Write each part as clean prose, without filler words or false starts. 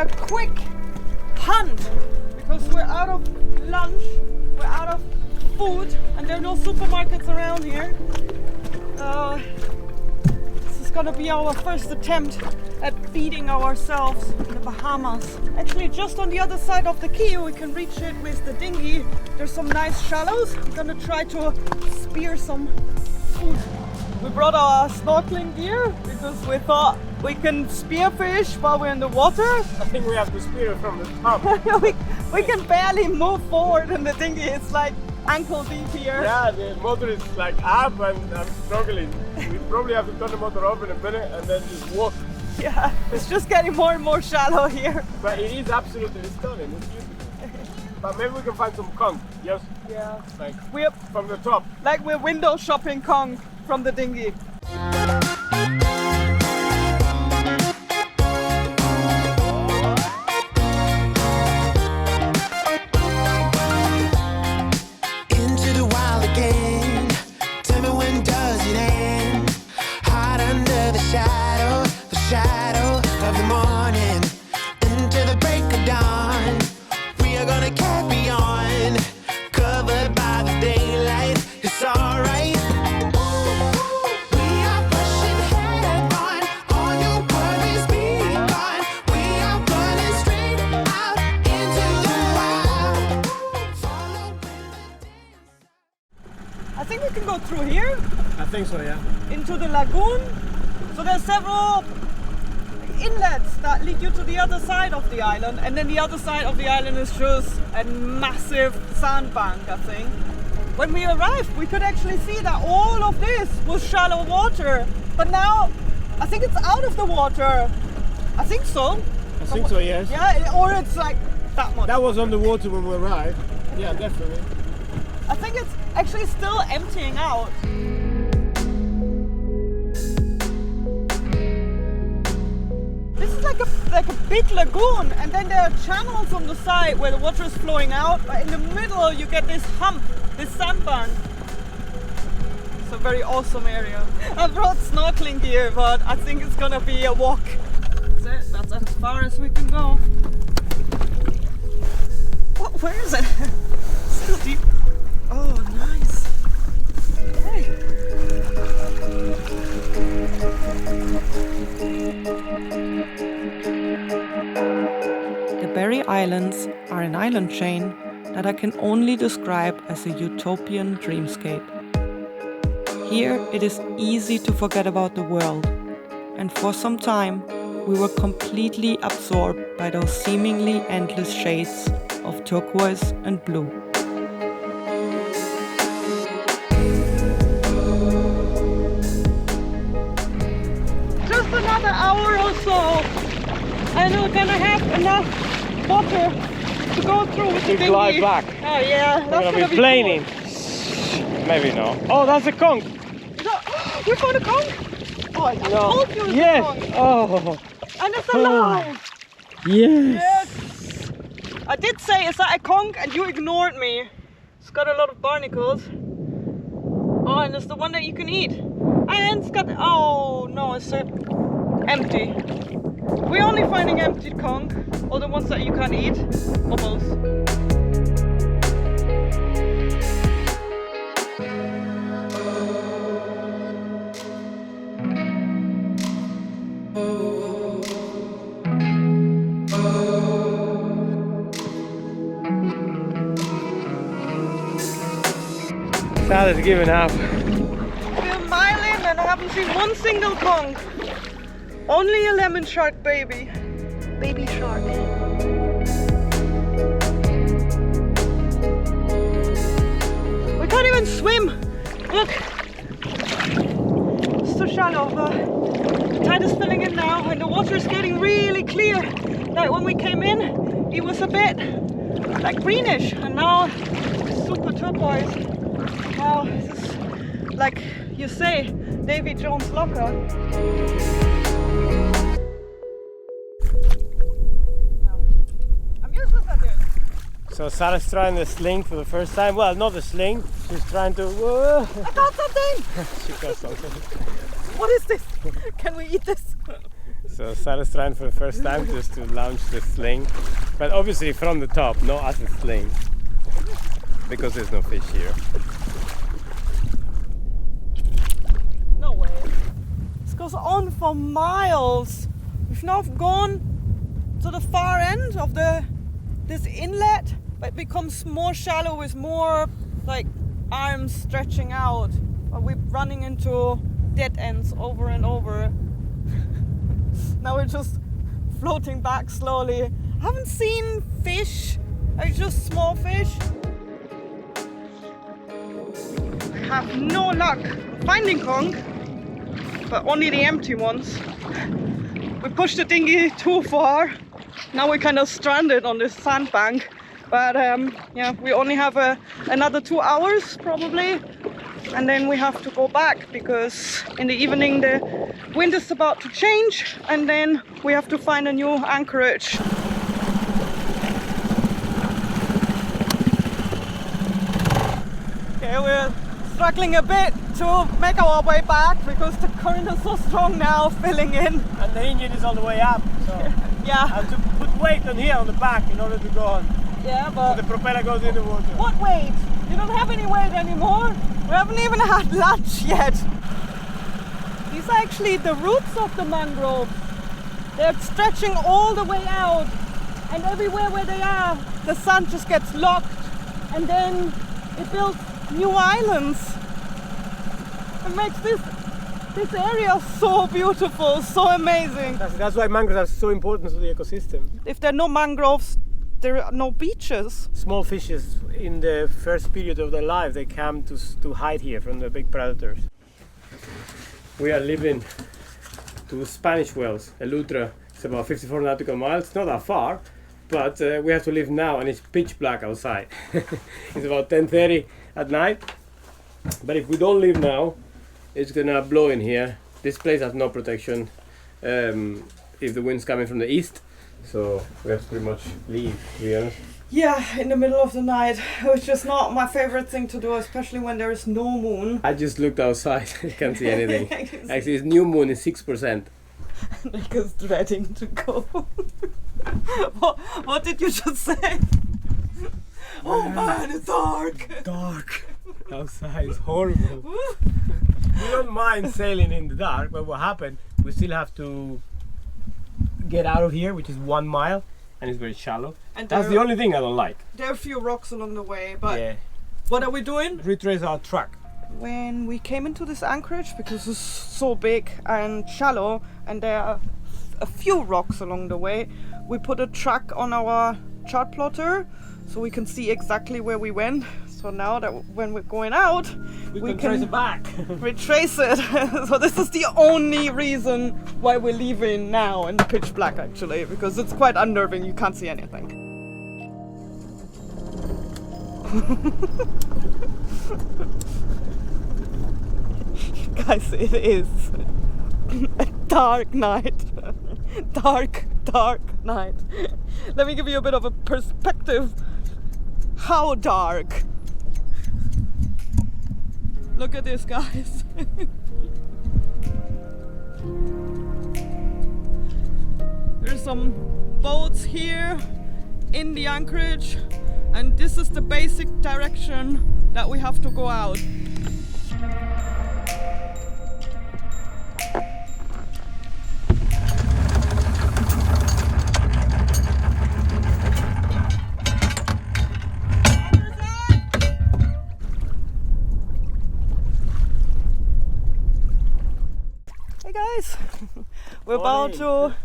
a quick hunt because we're out of lunch, we're out of food, and there are no supermarkets around here. This is gonna be our first attempt at feeding ourselves in the Bahamas. Actually, just on the other side of the quay, we can reach it with the dinghy. There's some nice shallows. I'm gonna try to spear some food. We brought our snorkeling gear because we thought we can spearfish while we're in the water. I think we have to spear from the top. we can barely move forward in the dinghy. It's like ankle deep here. Yeah, the motor is like up and I'm struggling. We probably have to turn the motor off in a minute and then just walk. Yeah, it's just getting more and more shallow here. But it is absolutely stunning. It's beautiful. But maybe we can find some conch. Yes. Yeah. Like we're from the top. Like we're window shopping conch from the dinghy. I think we can go through here. I think so, yeah. Into the lagoon. So there's several inlets that lead you to the other side of the island, and then the other side of the island is just a massive sandbank, I think. When we arrived, we could actually see that all of this was shallow water, but now I think it's out of the water. I think so. I think so, yes. Yeah, or it's like that much. That was on the water when we arrived. Yeah, definitely. I think it's actually still emptying out. This is like a big lagoon, and then there are channels on the side where the water is flowing out, but in the middle you get this hump, this sandbank. It's a very awesome area. I brought snorkeling gear, but I think it's gonna be a walk. That's it, that's as far as we can go. What, where is it? Still deep. Oh, nice. Hey. The Berry Islands are an island chain that I can only describe as a utopian dreamscape. Here it is easy to forget about the world, and for some time we were completely absorbed by those seemingly endless shades of turquoise and blue. Another hour or so, and we're gonna have enough water to go through with the dinghy. Fly back. Oh yeah, that's gonna be planing. Cool. Maybe no. Oh, that's a conch. We found a conch. Oh, I told you it's a conch. Oh. And it's alive. Yes. Yes. I did say, is that a conch? And you ignored me. It's got a lot of barnacles. Oh, and it's the one that you can eat. And it's got, oh no, it's empty. We're only finding emptied conch, or the ones that you can't eat, or both. Sad is giving up. We're a mile in and I haven't seen one single conch. Only a lemon shark baby. Baby shark. We can't even swim. Look. It's too shallow. The tide is filling in now and the water is getting really clear. Like when we came in, it was a bit like greenish, and now it's super turquoise. Wow, this is like you say, Davy Jones' locker. So Sarah's trying the sling for the first time. Well, not the sling. She's trying to. Whoa. I got something. She got something. What is this? Can we eat this? So Sarah's trying for the first time just to launch the sling, but obviously from the top, not as a sling, because there's no fish here. No way. This goes on for miles. We've now gone to the far end of this inlet, but it becomes more shallow with more like arms stretching out. But we're running into dead ends over and over. Now we're just floating back slowly. I haven't seen fish, like just small fish. I have no luck finding conch, but only the empty ones. We pushed the dinghy too far. Now we're kind of stranded on this sandbank. But yeah, we only have another 2 hours probably. And then we have to go back because in the evening the wind is about to change and then we have to find a new anchorage. Okay, we're struggling a bit to make our way back because the current is so strong now, filling in. And the engine is all the way up, so yeah. I have to put weight on here on the back in order to go on. Yeah, but so the propeller goes in the water. What weight? You don't have any weight anymore. We haven't even had lunch yet. These are actually the roots of the mangrove. They're stretching all the way out, and everywhere where they are, the sun just gets locked, and then it builds new islands. It makes this area so beautiful, so amazing. That's why mangroves are so important to the ecosystem. If there are no mangroves, there are no beaches. Small fishes in the first period of their life, they come to hide here from the big predators. We are living to Spanish Wells, Elutra. It's about 54 nautical miles, not that far, but we have to leave now and it's pitch black outside. It's about 10:30 at night, but if we don't leave now, it's gonna blow in here. This place has no protection if the wind's coming from the east. So we have to pretty much leave, to be honest. Yeah, in the middle of the night, which is not my favorite thing to do, especially when there is no moon. I just looked outside, I can't see anything. Actually, this new moon is 6%. Nika's dreading to go. What did you just say? Oh man, it's dark! Dark outside, it's horrible. We don't mind sailing in the dark, but what happened, we still have to get out of here, which is 1 mile, and it's very shallow. And that's the only thing I don't like. There are a few rocks along the way, but yeah. What are we doing? Retrace our track. When we came into this anchorage, because it's so big and shallow, and there are a few rocks along the way, we put a track on our chart plotter so we can see exactly where we went. So now that when we're going out, we can trace it back. Retrace it. So this is the only reason why we're leaving now in the pitch black, actually, because it's quite unnerving. You can't see anything. Guys, it is a dark night. Dark night. Let me give you a bit of a perspective. How dark? Look at this, guys. There's some boats here in the anchorage, and this is the basic direction that we have to go out. Guys, we're about to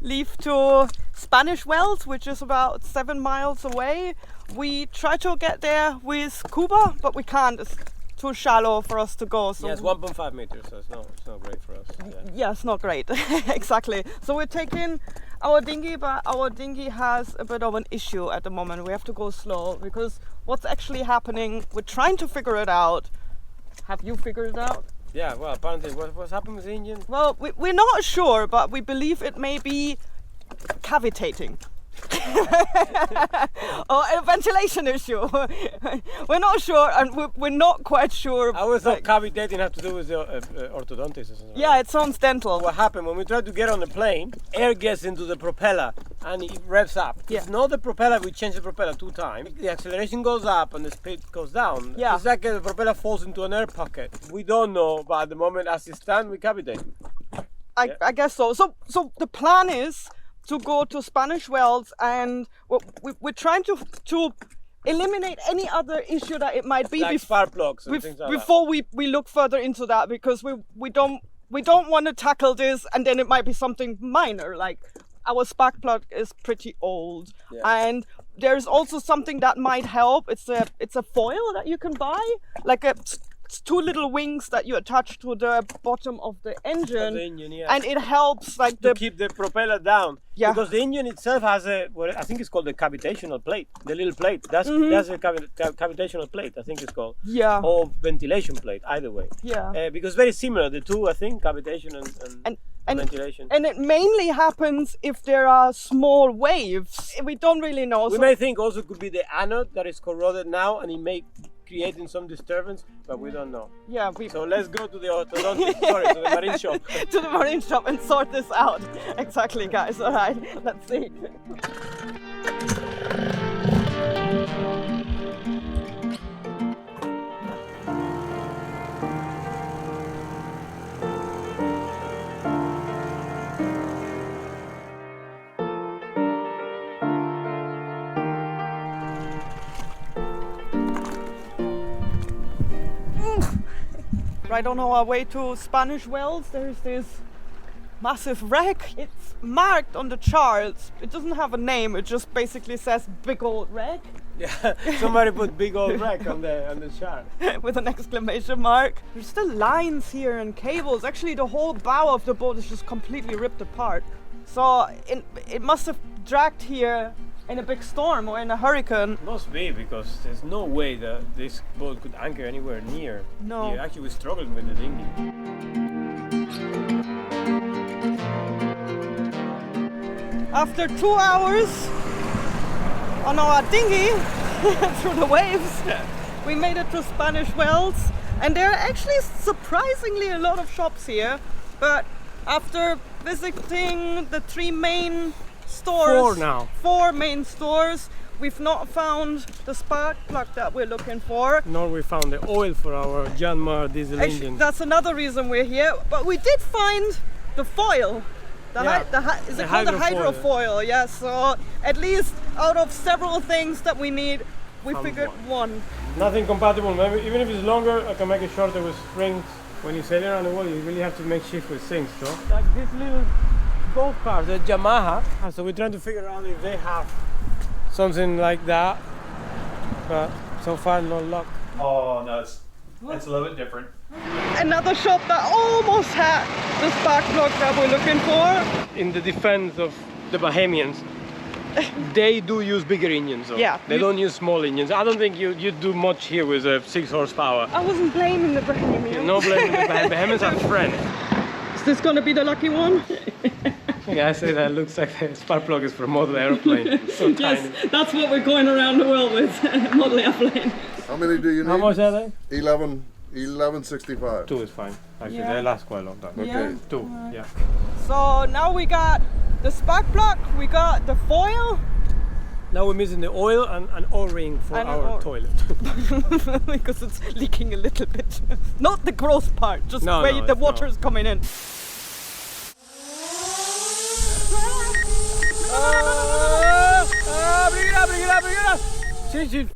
leave to Spanish Wells, which is about 7 miles away. We try to get there with scuba, but we can't. It's too shallow for us to go. So yeah, it's 1.5 meters, so it's not great for us. Yeah, it's not great. Exactly. So we're taking our dinghy, but our dinghy has a bit of an issue at the moment. We have to go slow because what's actually happening, we're trying to figure it out. Have you figured it out? Yeah, well, apparently, what's happened with the engine? Well, we're not sure, but we believe it may be cavitating. Or a ventilation issue. We're not sure, and we're not quite sure. I always thought cavitating had to do with the orthodontist or something. Yeah, it sounds dental. What happened when we try to get on the plane, air gets into the propeller and it revs up. Yeah. It's not the propeller, we change the propeller 2 times. The acceleration goes up and the speed goes down. Yeah. It's like the propeller falls into an air pocket. We don't know, but at the moment as it stands, we cavitate. I guess so. So the plan is to go to Spanish Wells, and we're trying to eliminate any other issue that it might be Like spark plugs and things like before we look further into that, because we don't want to tackle this and then it might be something minor, like our spark plug is pretty old. Yeah. And there's also something that might help. It's a foil that you can buy, like it's 2 little wings that you attach to the bottom of the engine, yeah. and it helps like to keep the propeller down. Yeah. Because the engine itself has what I think it's called the cavitational plate, the little plate. That's a cavitational plate, I think it's called. Yeah. Or ventilation plate, either way. Yeah. Because very similar, the two, I think, cavitation and ventilation. And it mainly happens if there are small waves. We don't really know. We may think also could be the anode that is corroded now and it may creating some disturbance, but we don't know. Yeah, so let's go to the orthodontist, to the marine shop. To the marine shop and sort this out. Exactly, guys. All right, let's see. Right on our way to Spanish Wells, there's this massive wreck. It's marked on the charts. It doesn't have a name, it just basically says big old wreck. Yeah, somebody put big old wreck on the chart. With an exclamation mark. There's still lines here and cables. Actually, the whole bow of the boat is just completely ripped apart. So it must have dragged here in a big storm or in a hurricane. Must be, because there's no way that this boat could anchor anywhere near. No. Yeah, actually we're struggling with the dinghy. After 2 hours on our dinghy through the waves, we made it to Spanish Wells, and there are actually surprisingly a lot of shops here. But after visiting the 3 main stores, 4 main stores, we've not found the spark plug that we're looking for. Nor we found the oil for our Janmar diesel engine. That's another reason we're here. But we did find the foil. Is it called the hydrofoil? Yeah, so at least out of several things that we need, we figured one. Nothing compatible. Maybe even if it's longer, I can make it shorter with springs. When you sail around the world, you really have to make shift with things, so. Like this little golf cart, the Yamaha. So we're trying to figure out if they have something like that, but so far no luck. Oh no, it's a little bit different. Another shop that almost had the spark plug that we're looking for. In the defense of the Bahamians, they do use bigger engines though. Yeah. They don't use small engines. I don't think you do much here with a 6 horsepower. I wasn't blaming the Bahamians. No blaming the Bahamians are friends. Is this gonna be the lucky one? Yeah, I say that looks like the spark plug is for a model aeroplane. So Yes, tiny. that's what we're going around the world with, model airplane. How many do you need? How much are they? 11.65. 2 is fine. Actually, Yeah. they last quite a long time. Okay. Yeah. 2, yeah. So now we got the spark plug, we got the foil. Now we're missing the oil and an O-ring for And an our O- toilet. Because it's leaking a little bit. Not the gross part, just where the water is coming in. Bring it up! Sí, sí.